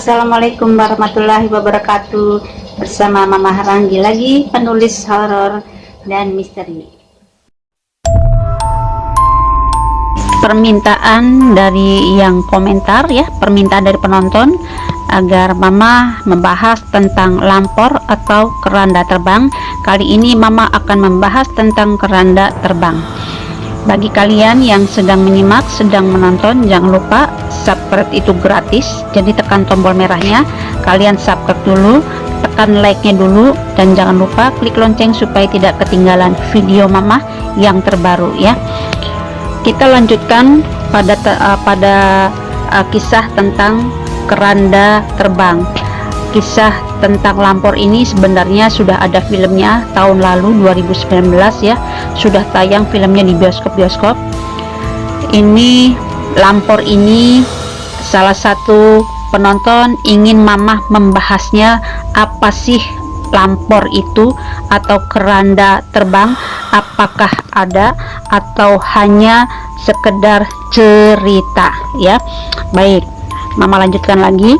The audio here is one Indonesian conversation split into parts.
Assalamualaikum warahmatullahi wabarakatuh. Bersama Mama Ranggi lagi, penulis horor dan misteri. Permintaan dari yang komentar ya, permintaan dari penonton agar Mama membahas tentang lampor atau keranda terbang. Kali ini Mama akan membahas tentang keranda terbang. Bagi kalian yang sedang menyimak, sedang menonton, jangan lupa subscribe, itu gratis. Jadi tekan tombol merahnya, kalian subscribe dulu, tekan like-nya dulu, dan jangan lupa klik lonceng supaya tidak ketinggalan video Mama yang terbaru ya. Kita lanjutkan pada kisah tentang keranda terbang. Kisah tentang lampor ini sebenarnya sudah ada filmnya tahun lalu 2019 ya, sudah tayang filmnya di bioskop-bioskop. Ini lampor ini salah satu penonton ingin Mama membahasnya, apa sih lampor itu atau keranda terbang, apakah ada atau hanya sekedar cerita ya. Baik, Mama lanjutkan lagi.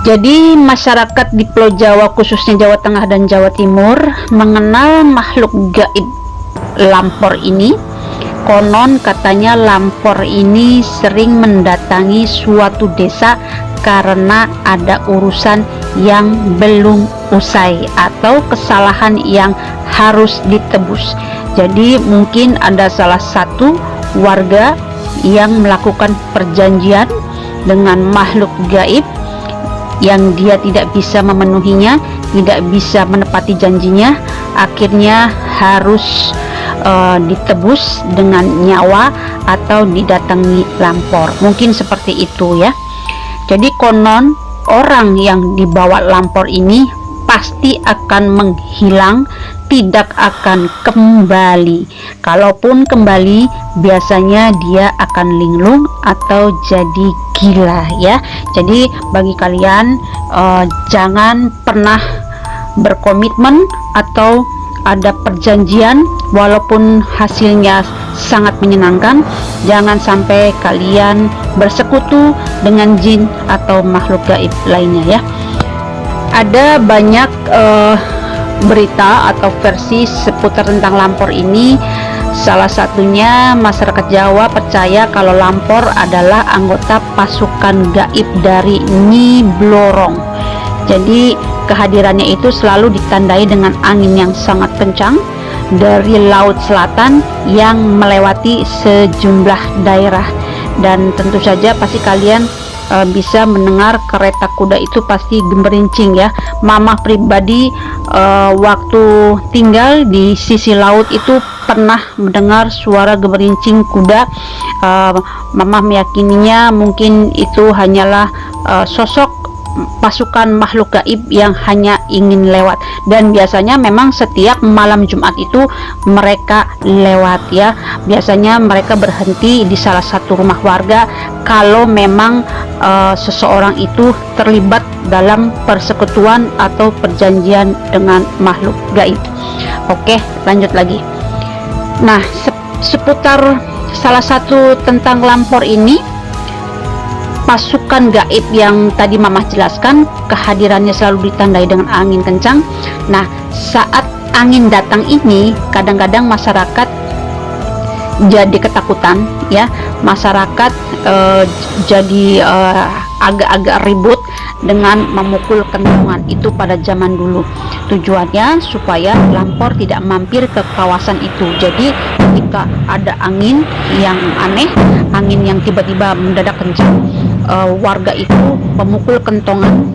Jadi masyarakat di Pulau Jawa, khususnya Jawa Tengah dan Jawa Timur, mengenal makhluk gaib lampor ini. Konon katanya lampor ini sering mendatangi suatu desa karena ada urusan yang belum usai atau kesalahan yang harus ditebus. Jadi mungkin ada salah satu warga yang melakukan perjanjian dengan makhluk gaib yang dia tidak bisa memenuhinya, tidak bisa menepati janjinya, akhirnya harus ditebus dengan nyawa atau didatangi lampor. Mungkin seperti itu ya. Jadi konon orang yang dibawa lampor ini pasti akan menghilang, tidak akan kembali. Kalaupun kembali, biasanya dia akan linglung atau jadi gila ya. Jadi bagi kalian jangan pernah berkomitmen atau ada perjanjian walaupun hasilnya sangat menyenangkan. Jangan sampai kalian bersekutu dengan jin atau makhluk gaib lainnya ya. Ada banyak berita atau versi seputar tentang lampor ini. Salah satunya masyarakat Jawa percaya kalau lampor adalah anggota pasukan gaib dari Nyi Blorong. Jadi kehadirannya itu selalu ditandai dengan angin yang sangat kencang dari laut selatan yang melewati sejumlah daerah. Dan tentu saja pasti kalian bisa mendengar kereta kuda itu pasti gemerincing ya. Mama pribadi waktu tinggal di sisi laut itu pernah mendengar suara gemerincing kuda. Mama meyakininya mungkin itu hanyalah sosok pasukan makhluk gaib yang hanya ingin lewat, dan biasanya memang setiap malam Jumat itu mereka lewat ya. Biasanya mereka berhenti di salah satu rumah warga kalau memang seseorang itu terlibat dalam persekutuan atau perjanjian dengan makhluk gaib. Oke, lanjut lagi. Nah, seputar salah satu tentang lampor ini, pasukan gaib yang tadi Mama jelaskan, kehadirannya selalu ditandai dengan angin kencang. Nah, saat angin datang ini kadang-kadang masyarakat jadi ketakutan ya. Masyarakat jadi agak-agak ribut dengan memukul kentongan itu pada zaman dulu. Tujuannya supaya lampor tidak mampir ke kawasan itu. Jadi ketika ada angin yang aneh, angin yang tiba-tiba mendadak kencang, warga itu memukul kentongan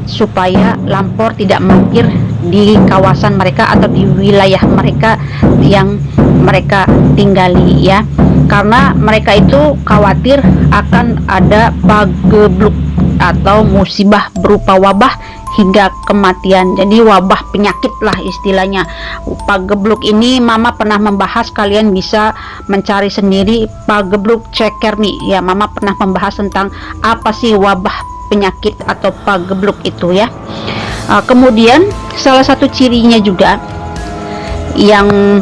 supaya lampor tidak mampir di kawasan mereka atau di wilayah mereka yang mereka tinggali ya. Karena mereka itu khawatir akan ada pagebluk atau musibah berupa wabah hingga kematian. Jadi wabah penyakit lah istilahnya. Pagebluk ini Mama pernah membahas, kalian bisa mencari sendiri pagebluk cekermi ya. Mama pernah membahas tentang apa sih wabah penyakit atau pagebluk itu ya. Kemudian salah satu cirinya juga yang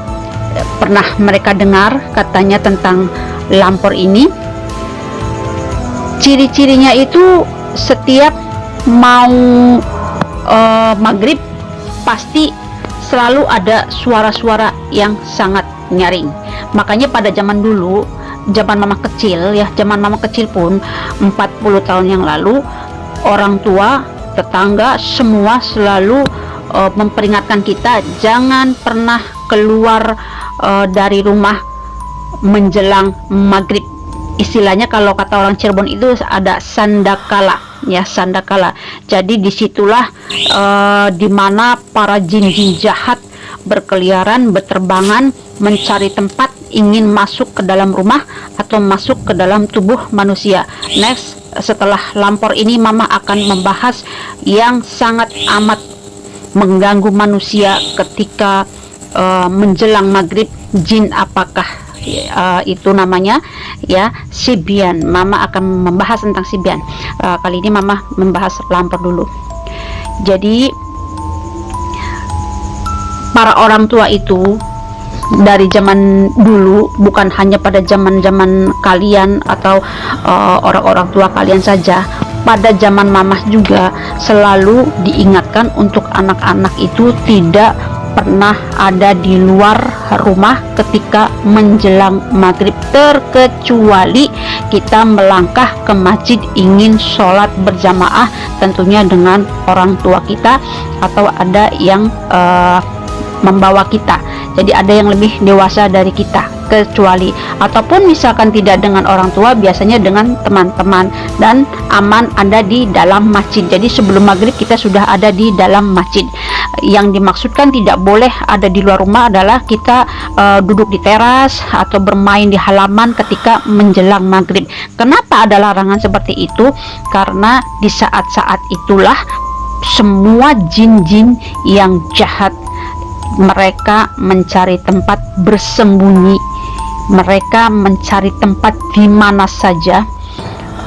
pernah mereka dengar katanya tentang lampor ini, ciri-cirinya itu setiap mau maghrib pasti selalu ada suara-suara yang sangat nyaring. Makanya pada zaman dulu, zaman mama kecil ya, zaman mama kecil pun 40 tahun yang lalu, orang tua, tetangga semua selalu memperingatkan kita jangan pernah keluar dari rumah menjelang maghrib. Istilahnya kalau kata orang Cirebon itu ada sandakala ya, sandakala. Jadi disitulah dimana para jin-jin jahat berkeliaran, berterbangan, mencari tempat ingin masuk ke dalam rumah atau masuk ke dalam tubuh manusia. Next, setelah lampor ini mama akan membahas yang sangat amat mengganggu manusia ketika menjelang maghrib. Jin apakah itu namanya ya? Sibian. Mama akan membahas tentang sibian. Kali ini mama membahas lampor dulu. Jadi para orang tua itu dari zaman dulu, bukan hanya pada zaman kalian atau orang-orang tua kalian saja, pada zaman mamah juga selalu diingatkan untuk anak-anak itu tidak pernah ada di luar rumah ketika menjelang maghrib, terkecuali kita melangkah ke masjid ingin sholat berjamaah tentunya dengan orang tua kita atau ada yang membawa kita. Jadi ada yang lebih dewasa dari kita, kecuali ataupun misalkan tidak dengan orang tua, biasanya dengan teman-teman, dan aman ada di dalam masjid. Jadi sebelum maghrib kita sudah ada di dalam masjid. Yang dimaksudkan tidak boleh ada di luar rumah adalah kita duduk di teras atau bermain di halaman ketika menjelang maghrib. Kenapa ada larangan seperti itu? Karena di saat-saat itulah semua jin-jin yang jahat mereka mencari tempat bersembunyi, mereka mencari tempat di mana saja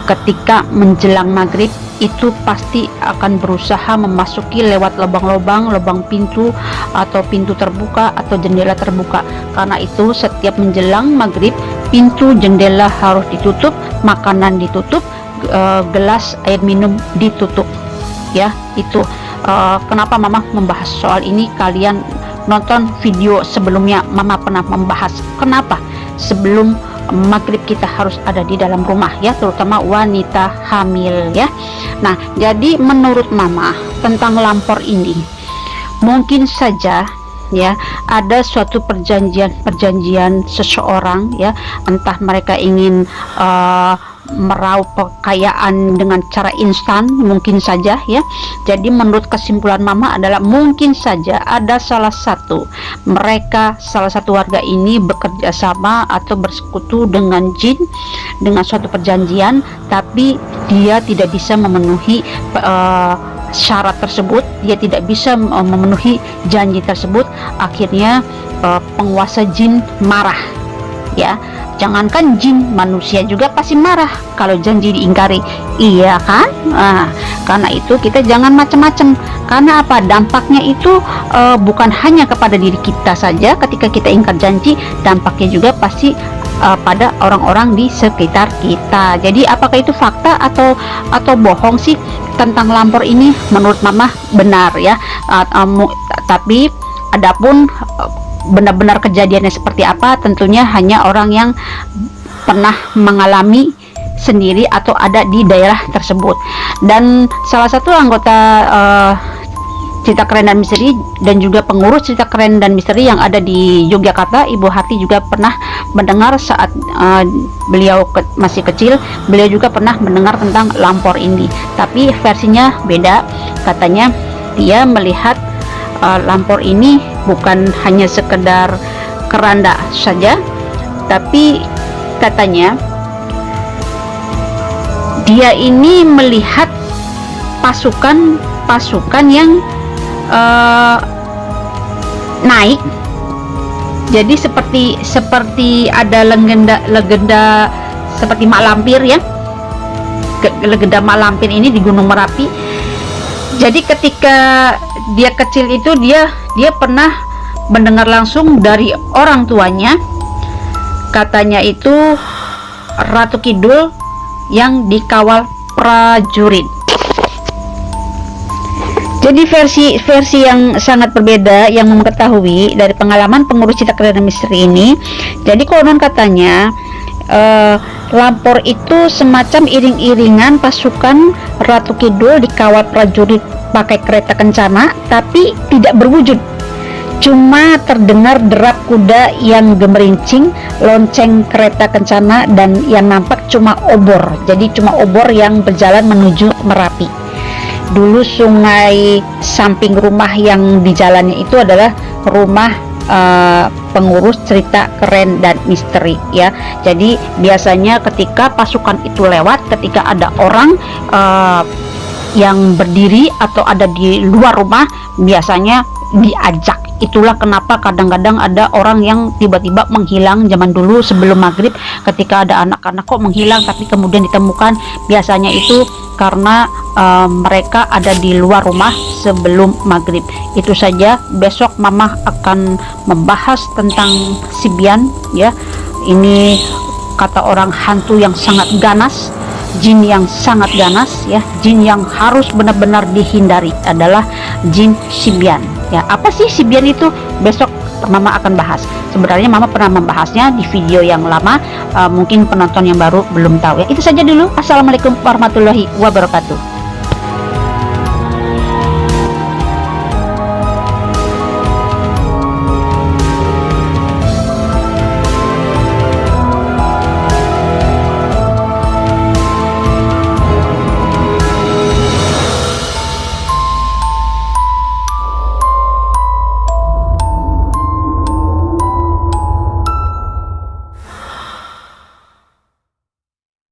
ketika menjelang maghrib. Itu pasti akan berusaha memasuki lewat lubang-lubang pintu atau pintu terbuka atau jendela terbuka. Karena itu setiap menjelang maghrib pintu jendela harus ditutup, makanan ditutup, gelas air minum ditutup ya. Itu kenapa mama membahas soal ini. Kalian nonton video sebelumnya, mama pernah membahas kenapa sebelum maghrib kita harus ada di dalam rumah ya, terutama wanita hamil ya. Nah, jadi menurut mama tentang lampor ini, mungkin saja ya ada suatu perjanjian seseorang ya, entah mereka ingin meraup kekayaan dengan cara instan, mungkin saja ya. Jadi menurut kesimpulan mama adalah mungkin saja ada salah satu warga ini bekerja sama atau bersekutu dengan jin dengan suatu perjanjian, tapi dia tidak bisa memenuhi syarat tersebut, dia tidak bisa memenuhi janji tersebut. Akhirnya penguasa jin marah ya. Jangankan jin, manusia juga pasti marah kalau janji diingkari, iya kan? Nah, karena itu kita jangan macam-macam. Karena apa? Dampaknya itu bukan hanya kepada diri kita saja ketika kita ingkar janji, dampaknya juga pasti pada orang-orang di sekitar kita. Jadi apakah itu fakta atau bohong sih tentang lampor ini? Menurut mama benar ya. Tapi adapun benar-benar kejadiannya seperti apa, tentunya hanya orang yang pernah mengalami sendiri atau ada di daerah tersebut. Dan salah satu anggota Cerita Keren dan Misteri dan juga pengurus Cerita Keren dan Misteri yang ada di Yogyakarta, Ibu Hati, juga pernah mendengar saat beliau masih kecil, beliau juga pernah mendengar tentang lampor ini, tapi versinya beda. Katanya dia melihat lampor ini bukan hanya sekedar keranda saja, tapi katanya dia ini melihat pasukan yang naik. Jadi seperti ada legenda seperti Mak Lampir ya, legenda Mak Lampir ini di Gunung Merapi. Jadi ketika dia kecil itu dia pernah mendengar langsung dari orang tuanya, katanya itu Ratu Kidul yang dikawal prajurit. Jadi versi yang sangat berbeda yang mengetahui dari pengalaman pengurus Cinta Keren dan Misteri ini. Jadi konon katanya Lampor itu semacam iring-iringan pasukan Ratu Kidul dikawal prajurit pakai kereta kencana, tapi tidak berwujud. Cuma terdengar derap kuda yang gemerincing, lonceng kereta kencana, dan yang nampak cuma obor. Jadi cuma obor yang berjalan menuju Merapi. Dulu sungai samping rumah yang di jalannya itu adalah rumah pengurus Cerita Keren dan Misteri ya. Jadi biasanya ketika pasukan itu lewat, ketika ada orang yang berdiri atau ada di luar rumah, biasanya diajak. Itulah kenapa kadang-kadang ada orang yang tiba-tiba menghilang zaman dulu sebelum maghrib, ketika ada anak-anak kok menghilang tapi kemudian ditemukan. Biasanya itu karena mereka ada di luar rumah sebelum maghrib. Itu saja. Besok mama akan membahas tentang si Bian ya. Ini kata orang hantu yang sangat ganas, jin yang sangat ganas ya, jin yang harus benar-benar dihindari adalah jin Sibian ya. Apa sih Sibian itu? Besok mama akan bahas. Sebenarnya mama pernah membahasnya di video yang lama, mungkin penonton yang baru belum tahu ya. Itu saja dulu. Assalamualaikum warahmatullahi wabarakatuh.